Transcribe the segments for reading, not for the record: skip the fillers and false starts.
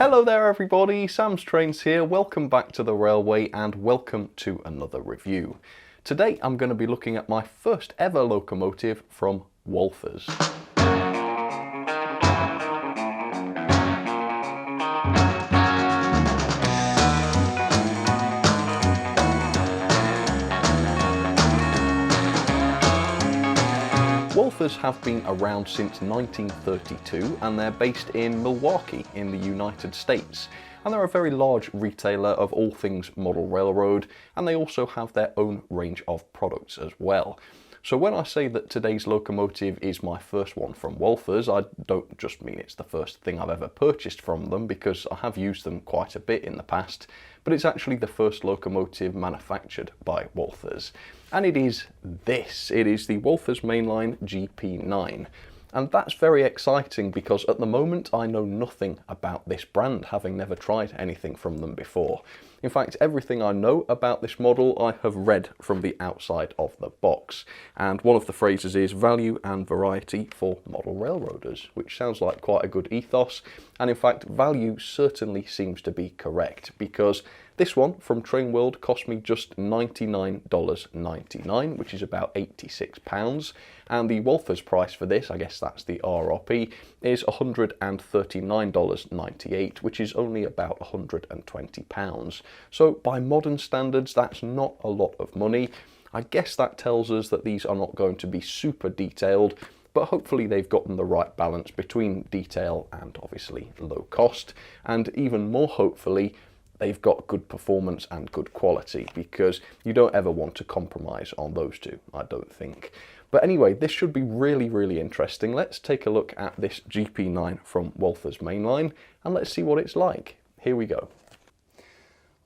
Hello there everybody, Sam's Trains here, welcome back to the railway and welcome to another review. Today I'm going to be looking at my first ever locomotive from Walthers. Walthers have been around since 1932 and they're based in Milwaukee in the United States. And they're a very large retailer of all things model railroad, and they also have their own range of products as well. So when I say that today's locomotive is my first one from Walthers, I don't just mean it's the first thing I've ever purchased from them, because I have used them quite a bit in the past, but it's actually the first locomotive manufactured by Walthers. And it is this. It is the Walthers mainline GP9. And that's very exciting because at the moment I know nothing about this brand, having never tried anything from them before. In fact, everything I know about this model I have read from the outside of the box. And one of the phrases is value and variety for model railroaders, which sounds like quite a good ethos. And in fact, value certainly seems to be correct, because this one from Train World cost me just $99.99, which is about £86. And the Walthers price for this, I guess that's the RRP, is $139.98, which is only about £120. So by modern standards, that's not a lot of money. I guess that tells us that these are not going to be super detailed, but hopefully they've gotten the right balance between detail and obviously low cost. And even more hopefully, they've got good performance and good quality, because you don't ever want to compromise on those two, I don't think. But anyway, this should be really interesting. Let's take a look at this GP9 from Walthers mainline and let's see what it's like. Here we go.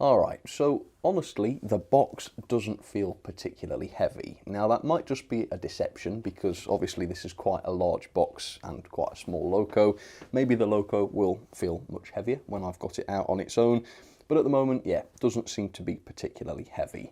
Alright, so honestly, the box doesn't feel particularly heavy. Now that might just be a deception, because obviously this is quite a large box and quite a small loco. Maybe the loco will feel much heavier when I've got it out on its own. But at the moment, yeah, doesn't seem to be particularly heavy.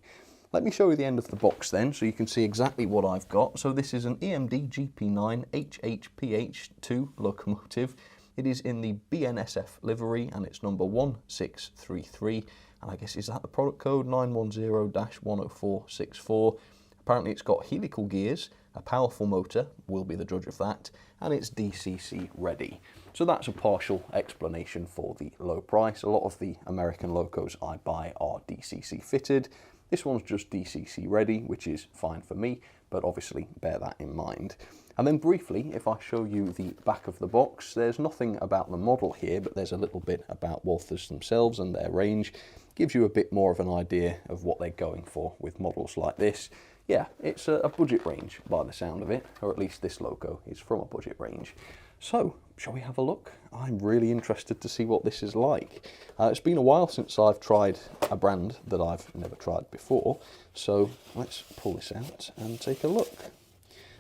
Let me show you the end of the box then, so you can see exactly what I've got. So this is an EMD GP9 HHPH2 locomotive. It is in the BNSF livery and it's number 1633. And I guess, is that the product code? 910-10464. Apparently it's got helical gears, a powerful motor, we'll be the judge of that, and it's DCC ready. So that's a partial explanation for the low price. A lot of the American locos I buy are DCC fitted. This one's just DCC ready, which is fine for me, but obviously bear that in mind. And then briefly, if I show you the back of the box, there's nothing about the model here, but there's a little bit about Walthers themselves and their range. Gives you a bit more of an idea of what they're going for with models like this. Yeah, it's a budget range by the sound of it, or at least this loco is from a budget range. So, shall we have a look? I'm really interested to see what this is like. It's been a while since I've tried a brand that I've never tried before, so let's pull this out and take a look.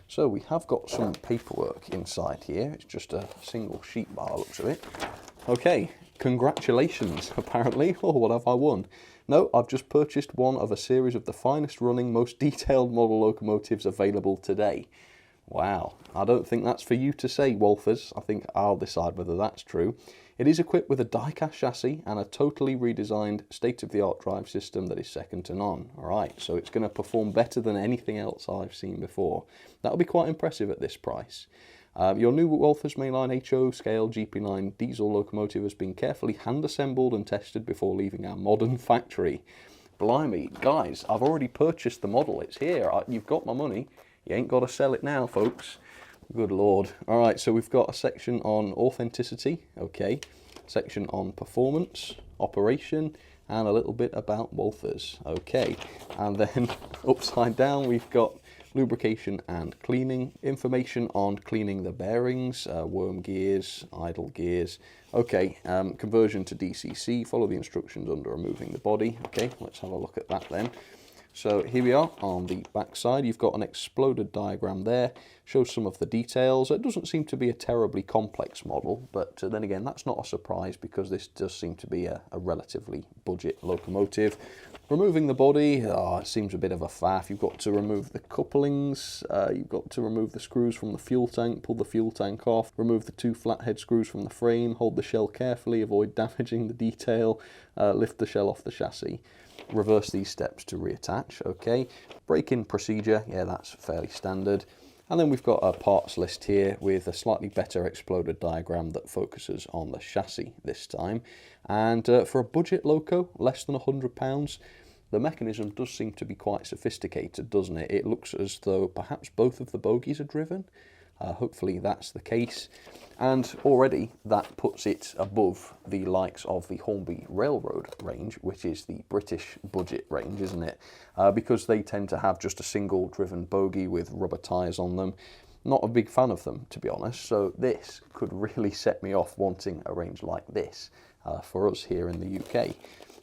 So we have got some paperwork inside here. It's just a single sheet by the looks of it. Okay, congratulations, apparently. Oh, what have I won? No, I've just purchased one of a series of the finest running, most detailed model locomotives available today. Wow, I don't think that's for you to say, Walthers. I think I'll decide whether that's true. It is equipped with a die-cast chassis and a totally redesigned state-of-the-art drive system that is second to none. Alright, so it's going to perform better than anything else I've seen before. That'll be quite impressive at this price. Your new Walthers mainline HO scale GP9 diesel locomotive has been carefully hand-assembled and tested before leaving our modern factory. Blimey, guys, I've already purchased the model. It's here. You've got my money. You ain't got to sell it now, folks. Good lord. Alright, so we've got a section on authenticity, okay, section on performance, operation, and a little bit about Walthers, okay. And then upside down we've got lubrication and cleaning, information on cleaning the bearings, worm gears, idle gears, okay, conversion to DCC, follow the instructions under removing the body, okay, let's have a look at that then. So here we are on the back side. You've got an exploded diagram there, shows some of the details. It doesn't seem to be a terribly complex model, but then again, that's not a surprise because this does seem to be a relatively budget locomotive. Removing the body, it seems a bit of a faff. You've got to remove the couplings, you've got to remove the screws from the fuel tank, pull the fuel tank off, remove the 2 flathead screws from the frame, hold the shell carefully, avoid damaging the detail, lift the shell off the chassis. Reverse these steps to reattach, okay. Break-in procedure, yeah, that's fairly standard. And then we've got a parts list here with a slightly better exploded diagram that focuses on the chassis this time. And for a budget loco, less than £100, the mechanism does seem to be quite sophisticated, doesn't it? It looks as though perhaps both of the bogies are driven. Hopefully that's the case. And already that puts it above the likes of the Hornby Railroad range, which is the British budget range, isn't it? Because they tend to have just a single driven bogie with rubber tyres on them. Not a big fan of them, to be honest, so this could really set me off wanting a range like this for us here in the UK.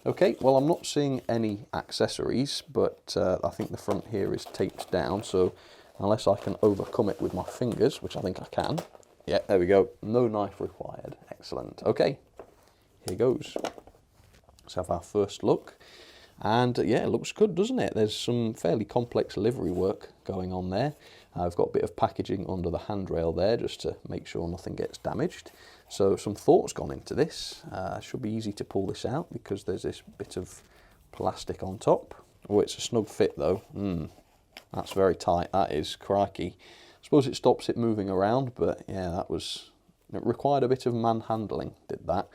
Okay, well, I'm not seeing any accessories, but I think the front here is taped down, so unless I can overcome it with my fingers, which I think I can. Yeah, there we go. No knife required. Excellent. Okay, here goes. Let's have our first look. And yeah, it looks good, doesn't it? There's some fairly complex livery work going on there. I've got a bit of packaging under the handrail there just to make sure nothing gets damaged. So some thought's gone into this. Should be easy to pull this out because there's this bit of plastic on top. Oh, it's a snug fit though. That's very tight, that is, crikey. I suppose it stops it moving around, but yeah, it required a bit of manhandling, did that.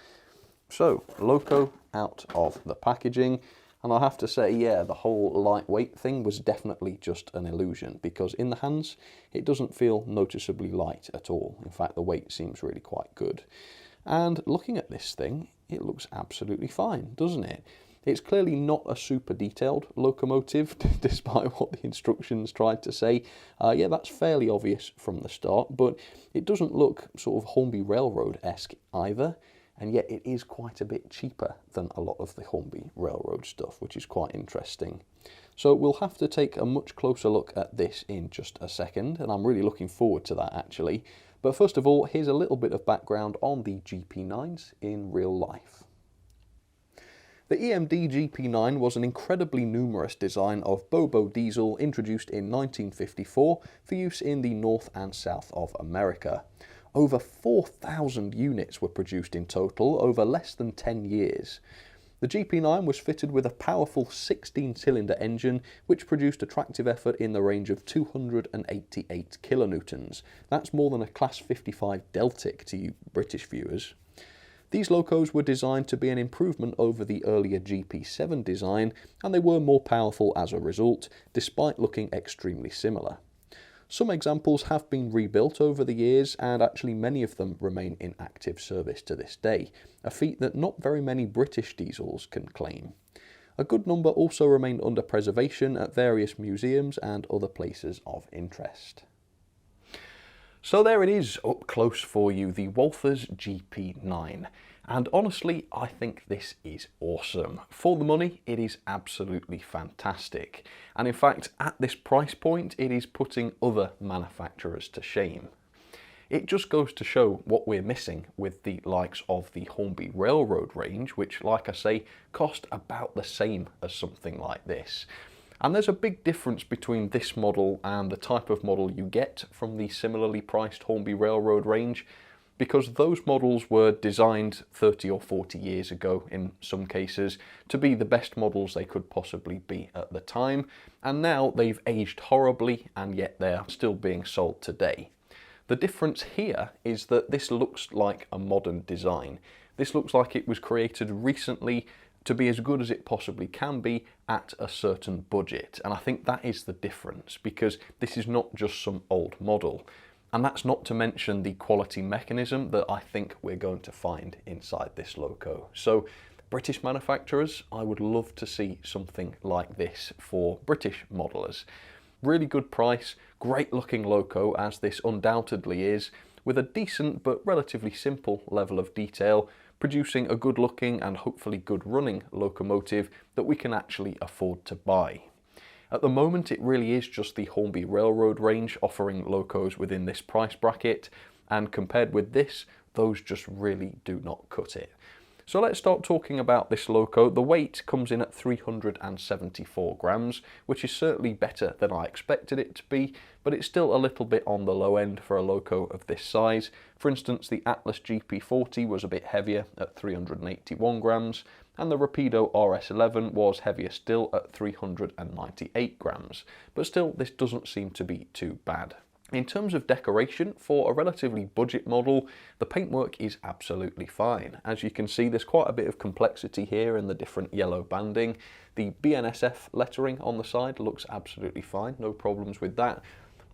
So, loco out of the packaging, and I have to say, yeah, the whole lightweight thing was definitely just an illusion, because in the hands, it doesn't feel noticeably light at all. In fact, the weight seems really quite good. And looking at this thing, it looks absolutely fine, doesn't it? It's clearly not a super detailed locomotive, despite what the instructions tried to say. Yeah, that's fairly obvious from the start, but it doesn't look sort of Hornby Railroad-esque either, and yet it is quite a bit cheaper than a lot of the Hornby Railroad stuff, which is quite interesting. So we'll have to take a much closer look at this in just a second, and I'm really looking forward to that actually. But first of all, here's a little bit of background on the GP9s in real life. The EMD GP9 was an incredibly numerous design of Bobo diesel introduced in 1954 for use in the North and South of America. Over 4,000 units were produced in total over less than 10 years. The GP9 was fitted with a powerful 16-cylinder engine which produced a tractive effort in the range of 288 kilonewtons. That's more than a Class 55 Deltic to you British viewers. These locos were designed to be an improvement over the earlier GP7 design, and they were more powerful as a result, despite looking extremely similar. Some examples have been rebuilt over the years, and actually many of them remain in active service to this day, a feat that not very many British diesels can claim. A good number also remain under preservation at various museums and other places of interest. So there it is, up close for you, the Walthers GP9. And honestly, I think this is awesome. For the money, it is absolutely fantastic. And in fact, at this price point, it is putting other manufacturers to shame. It just goes to show what we're missing with the likes of the Hornby Railroad range, which, like I say, cost about the same as something like this. And there's a big difference between this model and the type of model you get from the similarly priced Hornby Railroad range, because those models were designed 30 or 40 years ago in some cases to be the best models they could possibly be at the time, and now they've aged horribly and yet they're still being sold today. The difference here is that this looks like a modern design. This looks like it was created recently to be as good as it possibly can be at a certain budget. And I think that is the difference, because this is not just some old model. And that's not to mention the quality mechanism that I think we're going to find inside this loco. So British manufacturers, I would love to see something like this for British modelers. Really good price, great looking loco, as this undoubtedly is, with a decent but relatively simple level of detail, producing a good looking and hopefully good running locomotive that we can actually afford to buy. At the moment, it really is just the Hornby Railroad range offering locos within this price bracket, and compared with this, those just really do not cut it. So let's start talking about this loco. The weight comes in at 374 grams, which is certainly better than I expected it to be, but it's still a little bit on the low end for a loco of this size. For instance, the Atlas GP40 was a bit heavier at 381 grams, and the Rapido RS11 was heavier still at 398 grams. But still, this doesn't seem to be too bad. In terms of decoration, for a relatively budget model, the paintwork is absolutely fine. As you can see, there's quite a bit of complexity here in the different yellow banding. The BNSF lettering on the side looks absolutely fine, no problems with that.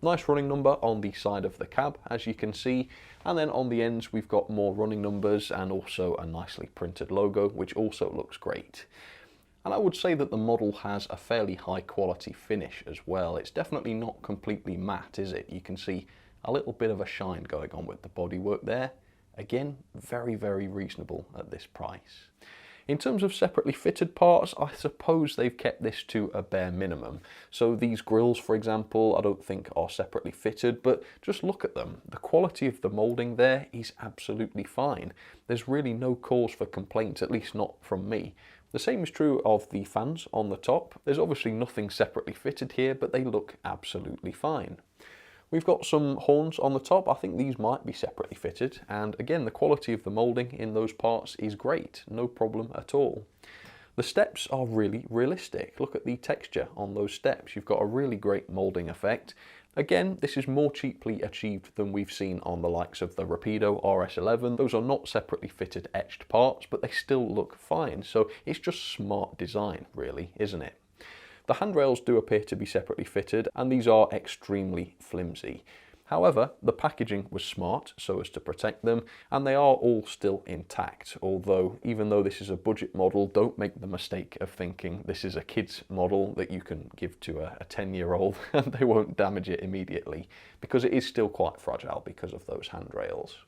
Nice running number on the side of the cab, as you can see, and then on the ends we've got more running numbers and also a nicely printed logo, which also looks great. And I would say that the model has a fairly high quality finish as well. It's definitely not completely matte, is it? You can see a little bit of a shine going on with the bodywork there. Again, very, very reasonable at this price. In terms of separately fitted parts, I suppose they've kept this to a bare minimum. So these grills, for example, I don't think are separately fitted, but just look at them. The quality of the moulding there is absolutely fine. There's really no cause for complaint, at least not from me. The same is true of the fans on the top. There's obviously nothing separately fitted here, but they look absolutely fine. We've got some horns on the top. I think these might be separately fitted, and again, the quality of the moulding in those parts is great, no problem at all. The steps are really realistic. Look at the texture on those steps. You've got a really great moulding effect. Again, this is more cheaply achieved than we've seen on the likes of the Rapido RS11. Those are not separately fitted etched parts, but they still look fine. So it's just smart design, really, isn't it? The handrails do appear to be separately fitted, and these are extremely flimsy. However, the packaging was smart so as to protect them, and they are all still intact. Although, even though this is a budget model, don't make the mistake of thinking this is a kid's model that you can give to a 10-year-old and they won't damage it immediately, because it is still quite fragile because of those handrails.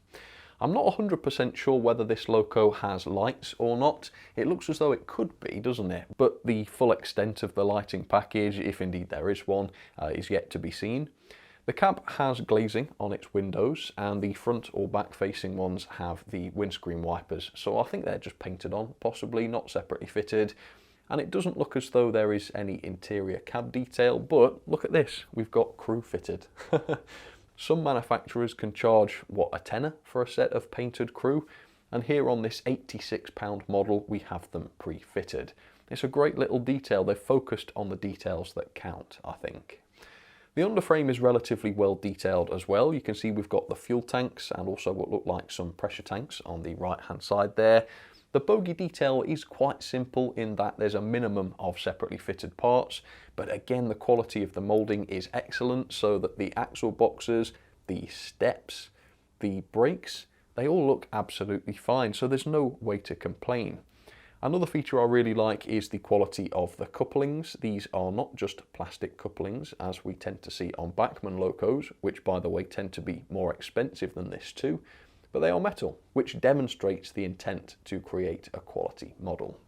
I'm not 100% sure whether this loco has lights or not. It looks as though it could be, doesn't it? But the full extent of the lighting package, if indeed there is one, is yet to be seen. The cab has glazing on its windows, and the front or back facing ones have the windscreen wipers, so I think they're just painted on, possibly not separately fitted. And it doesn't look as though there is any interior cab detail, but look at this, we've got crew fitted. Some manufacturers can charge, what, a tenner for a set of painted crew, and here on this £86 model we have them pre-fitted. It's a great little detail. They've focused on the details that count, I think. The underframe is relatively well detailed as well. You can see we've got the fuel tanks and also what look like some pressure tanks on the right hand side there. The bogie detail is quite simple in that there's a minimum of separately fitted parts, but again the quality of the moulding is excellent, so that the axle boxes, the steps, the brakes, they all look absolutely fine, so there's no way to complain. Another feature I really like is the quality of the couplings. These are not just plastic couplings as we tend to see on Bachmann locos, which by the way tend to be more expensive than this too, but they are metal, which demonstrates the intent to create a quality model.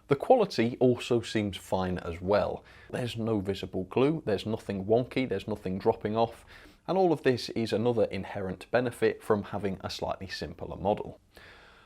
The quality also seems fine as well. There's no visible glue, there's nothing wonky, there's nothing dropping off, and all of this is another inherent benefit from having a slightly simpler model.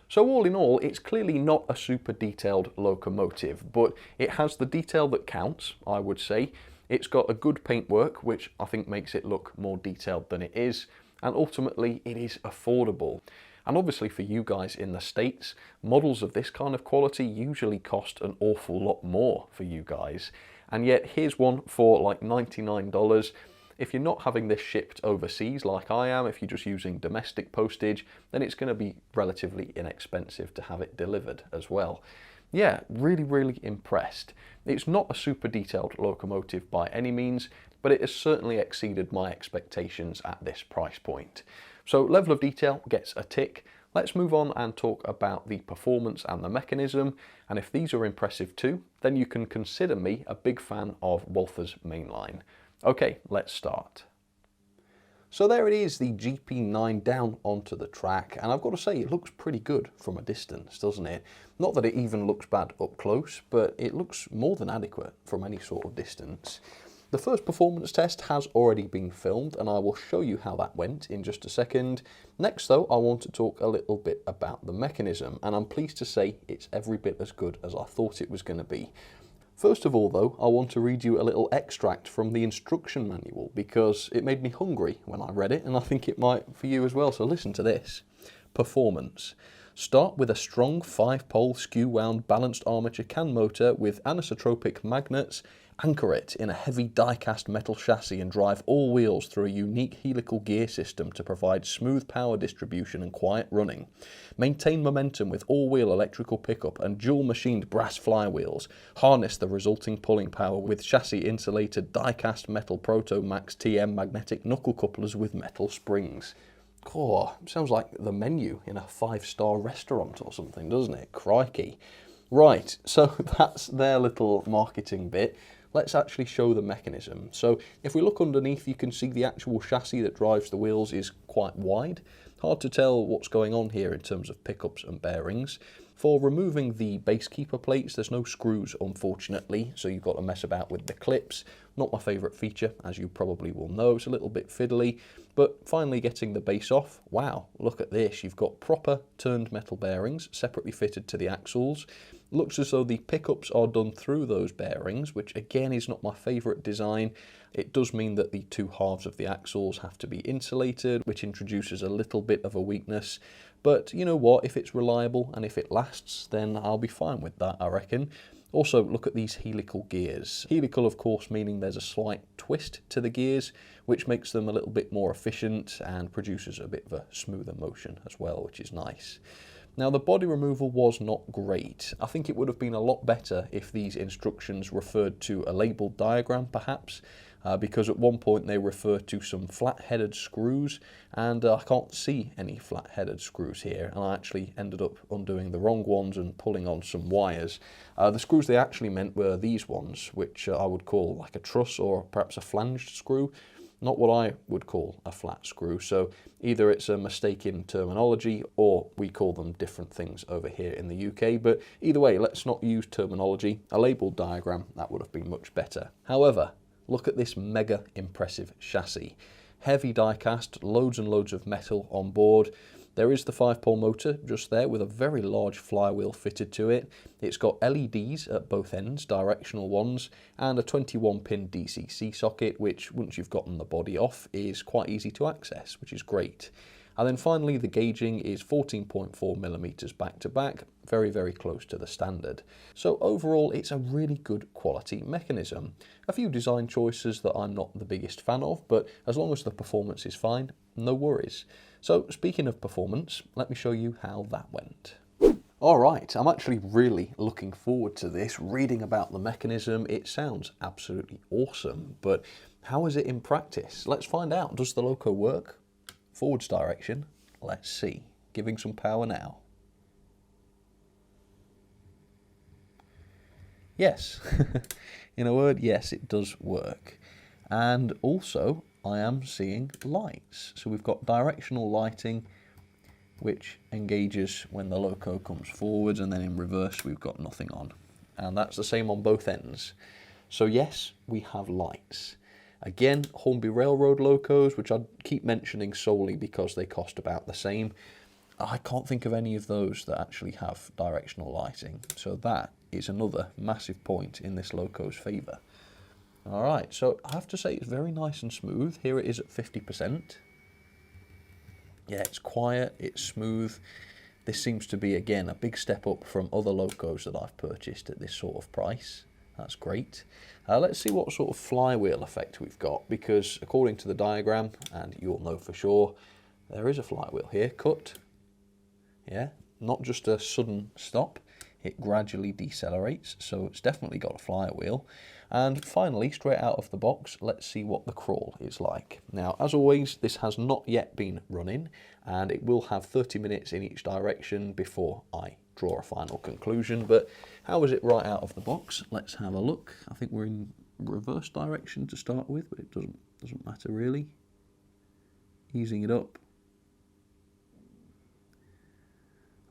So all in all, it's clearly not a super detailed locomotive, but it has the detail that counts, I would say. It's got a good paintwork, which I think makes it look more detailed than it is, and ultimately it is affordable. And obviously for you guys in the States, models of this kind of quality usually cost an awful lot more for you guys. And yet here's one for like $99. If you're not having this shipped overseas like I am, if you're just using domestic postage, then it's going to be relatively inexpensive to have it delivered as well. Yeah, really, really impressed. It's not a super detailed locomotive by any means, but it has certainly exceeded my expectations at this price point. So level of detail gets a tick. Let's move on and talk about the performance and the mechanism, and if these are impressive too, then you can consider me a big fan of Walthers mainline. Okay, let's start. So there it is, the GP9 down onto the track, and I've got to say it looks pretty good from a distance, doesn't it? Not that it even looks bad up close, but it looks more than adequate from any sort of distance. The first performance test has already been filmed and I will show you how that went in just a second. Next though, I want to talk a little bit about the mechanism, and I'm pleased to say it's every bit as good as I thought it was going to be. First of all though, I want to read you a little extract from the instruction manual because it made me hungry when I read it, and I think it might for you as well, so listen to this. Performance. Start with a strong 5-pole skew-wound balanced armature can motor with anisotropic magnets. Anchor it in a heavy die-cast metal chassis and drive all wheels through a unique helical gear system to provide smooth power distribution and quiet running. Maintain momentum with all-wheel electrical pickup and dual-machined brass flywheels. Harness the resulting pulling power with chassis-insulated die-cast metal Proto Max TM magnetic knuckle couplers with metal springs. Oh, sounds like the menu in a 5-star restaurant or something, doesn't it? Crikey. Right, so that's their little marketing bit. Let's actually show the mechanism. So if we look underneath, you can see the actual chassis that drives the wheels is quite wide. Hard to tell what's going on here in terms of pickups and bearings. For removing the base keeper plates, there's no screws, unfortunately, so you've got to mess about with the clips. Not my favourite feature, as you probably will know. It's a little bit fiddly, but finally getting the base off. Wow, look at this. You've got proper turned metal bearings, separately fitted to the axles. Looks as though the pickups are done through those bearings, which again is not my favourite design. It does mean that the two halves of the axles have to be insulated, which introduces a little bit of a weakness. But you know what, if it's reliable and if it lasts, then I'll be fine with that, I reckon. Also, look at these helical gears. Helical, of course, meaning there's a slight twist to the gears, which makes them a little bit more efficient and produces a bit of a smoother motion as well, which is nice. Now, the body removal was not great. I think it would have been a lot better if these instructions referred to a labelled diagram, perhaps, because at one point they refer to some flat-headed screws, and I can't see any flat-headed screws here, and I actually ended up undoing the wrong ones and pulling on some wires. The screws they actually meant were these ones, which I would call like a truss or perhaps a flanged screw. Not what I would call a flat screw, so either it's a mistake in terminology or we call them different things over here in the UK, but either way, let's not use terminology. A labelled diagram, that would have been much better. However, look at this mega impressive chassis. Heavy die cast, loads and loads of metal on board. There is the 5-pole motor just there with a very large flywheel fitted to it. It's got LEDs at both ends, directional ones, and a 21-pin DCC socket, which once you've gotten the body off is quite easy to access, which is great. And then finally the gauging is 14.4mm back to back, very, very close to the standard. So overall it's a really good quality mechanism. A few design choices that I'm not the biggest fan of, but as long as the performance is fine, no worries. So speaking of performance, let me show you how that went. Alright, I'm actually really looking forward to this, reading about the mechanism. It sounds absolutely awesome, but how is it in practice? Let's find out. Does the loco work? Forwards direction, let's see. Giving some power now. Yes, in a word, yes, it does work. And also, I am seeing lights. So we've got directional lighting, which engages when the loco comes forwards, and then in reverse we've got nothing on. And that's the same on both ends. So yes, we have lights. Again, Hornby Railroad locos, which I keep mentioning solely because they cost about the same. I can't think of any of those that actually have directional lighting. So that is another massive point in this loco's favour. Alright, so I have to say it's very nice and smooth. Here it is at 50%. Yeah, it's quiet, it's smooth. This seems to be, again, a big step up from other locos that I've purchased at this sort of price. That's great. Let's see what sort of flywheel effect we've got, because according to the diagram, and you'll know for sure, there is a flywheel here, cut. Yeah, not just a sudden stop, it gradually decelerates, so it's definitely got a flywheel. And finally, straight out of the box, let's see what the crawl is like. Now, as always, this has not yet been running, and it will have 30 minutes in each direction before I draw a final conclusion. But how is it right out of the box? Let's have a look. I think we're in reverse direction to start with, but it doesn't matter really. Easing it up.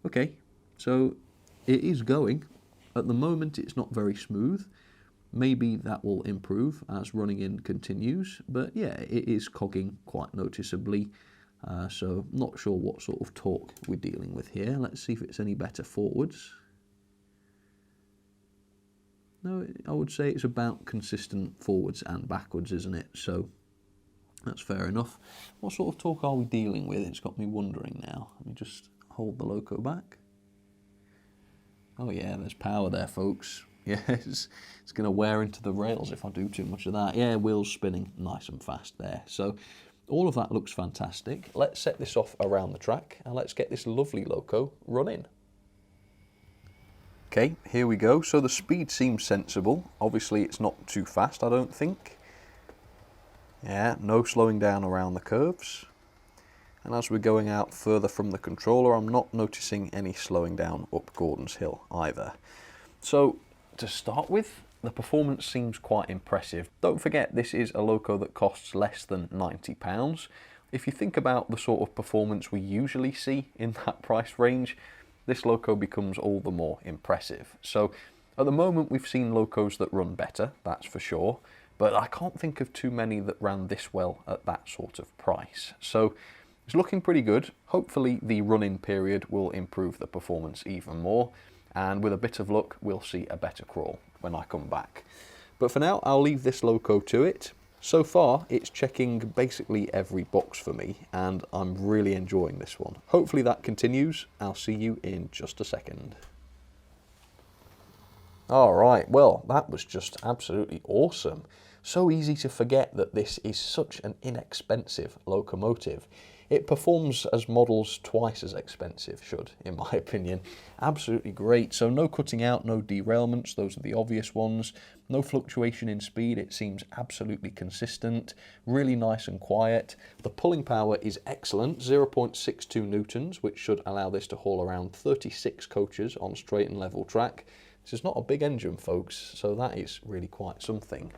Okay, so it is going. At the moment, it's not very smooth. Maybe that will improve as running in continues, but yeah, it is cogging quite noticeably. So not sure what sort of torque we're dealing with here. Let's see if it's any better forwards. No, I would say it's about consistent forwards and backwards, isn't it? So that's fair enough. What sort of torque are we dealing with? It's got me wondering now. Let me just hold the loco back. Oh yeah, there's power there, folks. Yeah, it's going to wear into the rails if I do too much of that. Yeah, wheels spinning nice and fast there. So all of that looks fantastic. Let's set this off around the track and let's get this lovely loco running. Okay, here we go. So the speed seems sensible. Obviously it's not too fast, I don't think. Yeah, no slowing down around the curves. And as we're going out further from the controller, I'm not noticing any slowing down up Gordon's Hill either. So to start with, the performance seems quite impressive. Don't forget, this is a loco that costs less than £90. If you think about the sort of performance we usually see in that price range, this loco becomes all the more impressive. So at the moment we've seen locos that run better, that's for sure, but I can't think of too many that ran this well at that sort of price. So it's looking pretty good. Hopefully the run-in period will improve the performance even more, and with a bit of luck we'll see a better crawl when I come back. But for now I'll leave this loco to it. So far it's checking basically every box for me and I'm really enjoying this one. Hopefully that continues. I'll see you in just a second. Alright, well that was just absolutely awesome. So easy to forget that this is such an inexpensive locomotive. It performs as models twice as expensive should, in my opinion. Absolutely great. So no cutting out, no derailments, those are the obvious ones. No fluctuation in speed, it seems absolutely consistent. Really nice and quiet. The pulling power is excellent, 0.62 newtons, which should allow this to haul around 36 coaches on straight and level track. This is not a big engine, folks, so that is really quite something.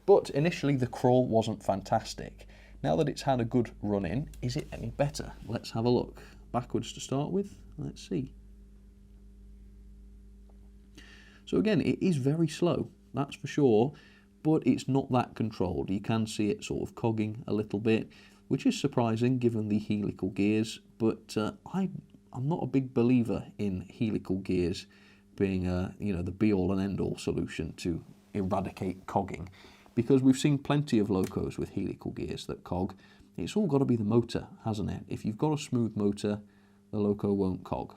But initially the crawl wasn't fantastic. Now that it's had a good run in, is it any better? Let's have a look. Backwards to start with, let's see. So again, it is very slow, that's for sure, but it's not that controlled. You can see it sort of cogging a little bit, which is surprising given the helical gears, but I'm not a big believer in helical gears being the be-all and end-all solution to eradicate cogging. Because we've seen plenty of locos with helical gears that cog. It's all got to be the motor, hasn't it? If you've got a smooth motor, the loco won't cog.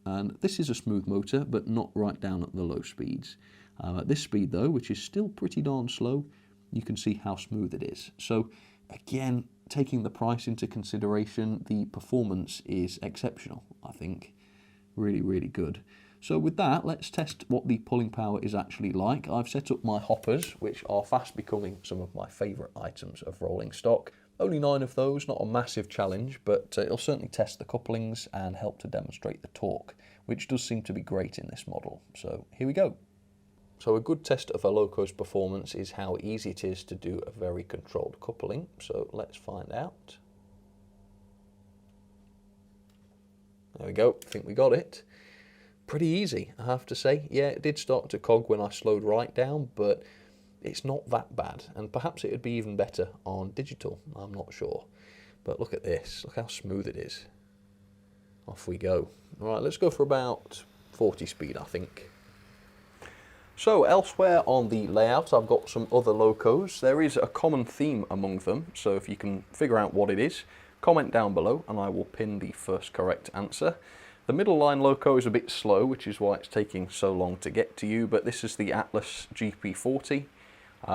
And this is a smooth motor, but not right down at the low speeds. At this speed though, which is still pretty darn slow, you can see how smooth it is. So again, taking the price into consideration, the performance is exceptional, I think. Really, really good. So with that, let's test what the pulling power is actually like. I've set up my hoppers, which are fast becoming some of my favourite items of rolling stock. Only 9 of those, not a massive challenge, but it'll certainly test the couplings and help to demonstrate the torque, which does seem to be great in this model. So here we go. So a good test of a loco's performance is how easy it is to do a very controlled coupling. So let's find out. There we go, I think we got it. Pretty easy, I have to say. Yeah, it did start to cog when I slowed right down, but it's not that bad. And perhaps it would be even better on digital, I'm not sure. But look at this, look how smooth it is. Off we go. All right, let's go for about 40 speed, I think. So elsewhere on the layout, I've got some other locos. There is a common theme among them, so if you can figure out what it is, comment down below and I will pin the first correct answer. The middle line loco is a bit slow, which is why it's taking so long to get to you, but this is the Atlas GP40,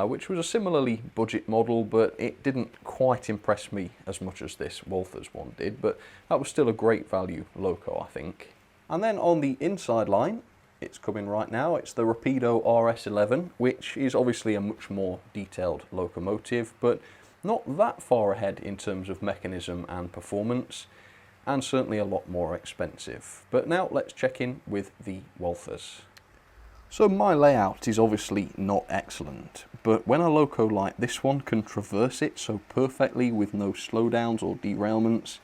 which was a similarly budget model, but it didn't quite impress me as much as this Walthers one did, but that was still a great value loco, I think. And then on the inside line, it's coming right now, it's the Rapido RS11, which is obviously a much more detailed locomotive, but not that far ahead in terms of mechanism and performance, and certainly a lot more expensive. But now let's check in with the Walthers. So my layout is obviously not excellent, but when a loco like this one can traverse it so perfectly with no slowdowns or derailments,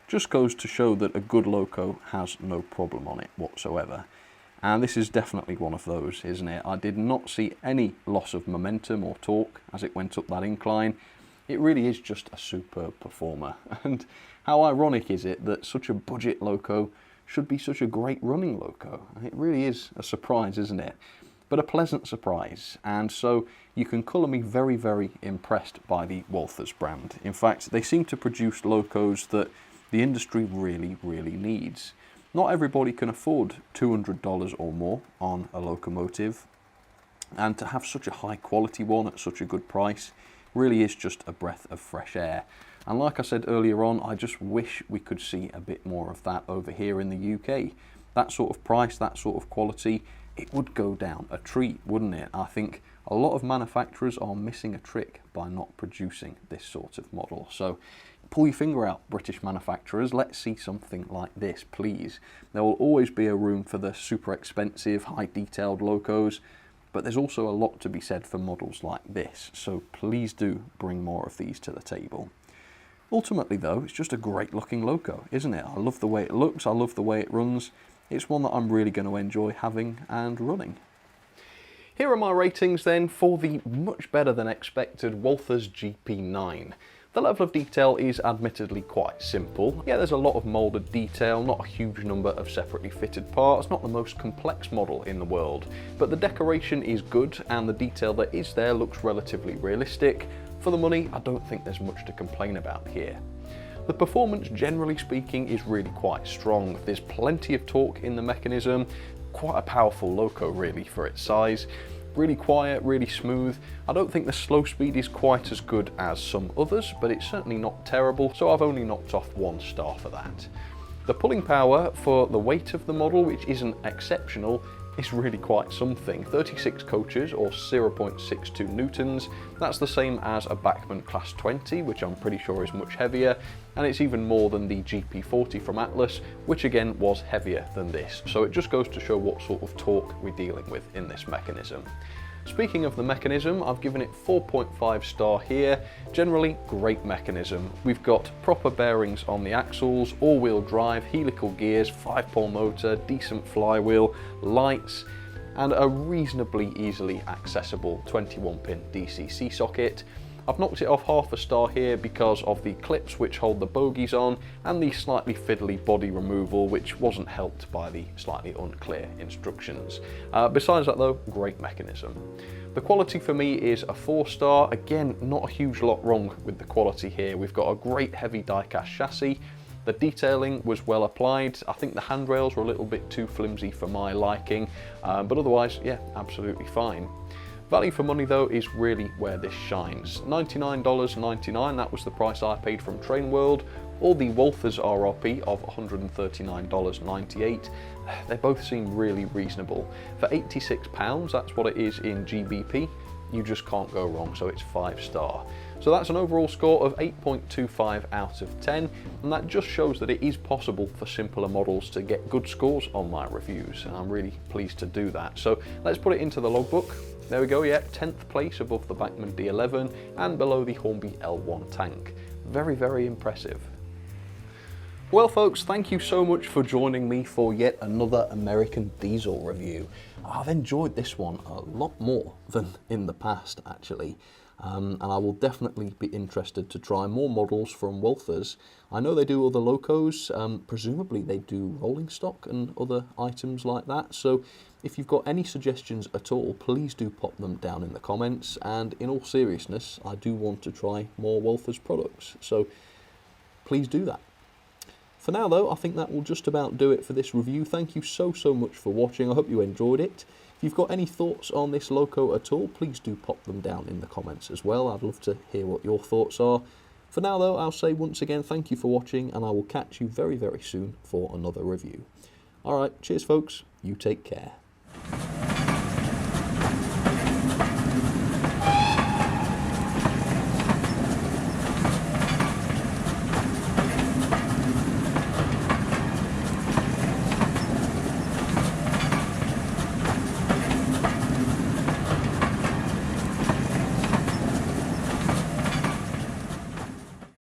just goes to show that a good loco has no problem on it whatsoever. And this is definitely one of those, isn't it? I did not see any loss of momentum or torque as it went up that incline. It really is just a superb performer. And how ironic is it that such a budget loco should be such a great running loco? It really is a surprise, isn't it? But a pleasant surprise. And so you can colour me very, very impressed by the Walthers brand. In fact, they seem to produce locos that the industry really, really needs. Not everybody can afford $200 or more on a locomotive, and to have such a high quality one at such a good price really is just a breath of fresh air. And like I said earlier on, I just wish we could see a bit more of that over here in the UK. That sort of price, that sort of quality, it would go down a treat, wouldn't it? I think a lot of manufacturers are missing a trick by not producing this sort of model. So pull your finger out, British manufacturers. Let's see something like this, please. There will always be a room for the super expensive, high detailed locos, but there's also a lot to be said for models like this. So please do bring more of these to the table. Ultimately though, it's just a great looking loco, isn't it? I love the way it looks, I love the way it runs. It's one that I'm really going to enjoy having and running. Here are my ratings then for the much better than expected Walthers GP9. The level of detail is admittedly quite simple. Yeah, there's a lot of moulded detail, not a huge number of separately fitted parts, not the most complex model in the world, but the decoration is good and the detail that is there looks relatively realistic. For the money, I don't think there's much to complain about here. The performance, generally speaking, is really quite strong. There's plenty of torque in the mechanism, quite a powerful loco really for its size. Really quiet, really smooth. I don't think the slow speed is quite as good as some others, but it's certainly not terrible, so I've only knocked off 1 star for that. The pulling power for the weight of the model, which isn't exceptional, is really quite something. 36 coaches or 0.62 newtons. That's the same as a Bachmann Class 20, which I'm pretty sure is much heavier, and it's even more than the GP40 from Atlas, which again was heavier than this. So it just goes to show what sort of torque we're dealing with in this mechanism. Speaking of the mechanism, I've given it 4.5 star here. Generally, great mechanism. We've got proper bearings on the axles, all-wheel drive, helical gears, 5-pole motor, decent flywheel, lights, and a reasonably easily accessible 21-pin DCC socket. I've knocked it off half a star here because of the clips which hold the bogies on and the slightly fiddly body removal, which wasn't helped by the slightly unclear instructions. Besides that though, great mechanism. The quality for me is a 4 star. Again, not a huge lot wrong with the quality here. We've got a great heavy die-cast chassis. The detailing was well applied. I think the handrails were a little bit too flimsy for my liking, but otherwise, yeah, absolutely fine. Value for money though is really where this shines. $99.99, that was the price I paid from Train World, or the Walthers RRP of $139.98. They both seem really reasonable. For £86, that's what it is in GBP, you just can't go wrong, so it's 5 star. So that's an overall score of 8.25 out of 10, and that just shows that it is possible for simpler models to get good scores on my reviews, and I'm really pleased to do that. So let's put it into the logbook. There we go, yeah, 10th place above the Bachmann D11 and below the Hornby L1 tank. Very, very impressive. Well folks, thank you so much for joining me for yet another American diesel review. I've enjoyed this one a lot more than in the past actually. And I will definitely be interested to try more models from Walthers. I know they do other locos, presumably they do rolling stock and other items like that, so if you've got any suggestions at all, please do pop them down in the comments, and in all seriousness, I do want to try more Walthers products, so please do that. For now though, I think that will just about do it for this review. Thank you so much for watching, I hope you enjoyed it. If you've got any thoughts on this loco at all, please do pop them down in the comments as well. I'd love to hear what your thoughts are. For now though, I'll say once again thank you for watching, and I will catch you very soon for another review. Alright, cheers folks, you take care.